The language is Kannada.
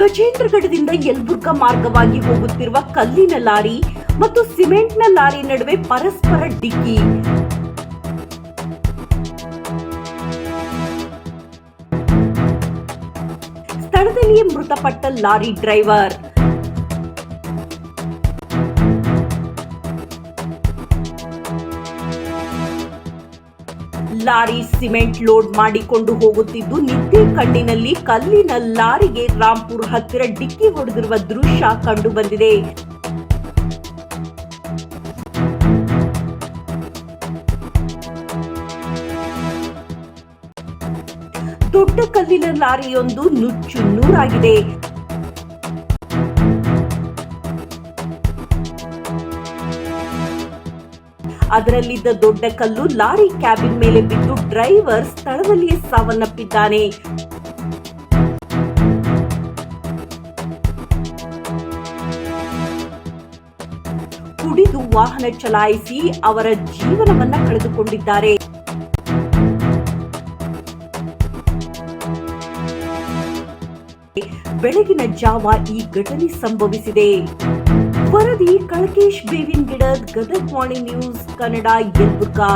ಗಜೇಂದ್ರಗಢದಿಂದ ಯಲಬುರ್ಗಾ ಮಾರ್ಗವಾಗಿ ಹೋಗುತ್ತಿರುವ ಕಲ್ಲಿನ ಲಾರಿ ಮತ್ತು ಸಿಮೆಂಟ್ನ ಲಾರಿ ನಡುವೆ ಪರಸ್ಪರ ಡಿಕ್ಕಿ. ಸ್ಥಳದಲ್ಲಿಯೇ ಮೃತಪಟ್ಟ lorry driver. Lorry cement load ಮಾಡಿಕೊಂಡು ಹೋಗುತ್ತಿದ್ದು ನಿದ್ದೆ ಕಣ್ಣಿನಲ್ಲಿ ಕಲ್ಲಿನ ಲಾರಿಗೆ ರಾಂಪುರ್ ಹತ್ತಿರ ಡಿಕ್ಕಿ ಹೊಡೆದಿರುವ ದೃಶ್ಯ ಕಂಡು ಬಂದಿದೆ. ದೊಡ್ಡ ಕಲ್ಲಿನ ಲಾರಿಯೊಂದು ನುಚ್ಚು ನೂರಾಗಿದೆ. ಅದರಲ್ಲಿದ್ದ ದೊಡ್ಡ ಕಲ್ಲು ಲಾರಿ ಕ್ಯಾಬಿನ್ ಮೇಲೆ ಬಿದ್ದು ಡ್ರೈವರ್ ಸ್ಥಳದಲ್ಲಿಯೇ ಸಾವನ್ನಪ್ಪಿದ್ದಾನೆ. ಕುಡಿದು ವಾಹನ ಚಲಾಯಿಸಿ ಅವರ ಜೀವನವನ್ನ ಕಳೆದುಕೊಂಡಿದ್ದಾರೆ. ಬೆಳಗಿನ ಜಾವ ಈ ಘಟನೆ ಸಂಭವಿಸಿದೆ. ವರದಿ ಕಳಕೇಶ್ ಬೇವಿನಗಿಡದ್, ಗದಗ್ ವಾಣಿ ನ್ಯೂಸ್ ಕನ್ನಡ, ಯಲಬುರ್ಗಾ.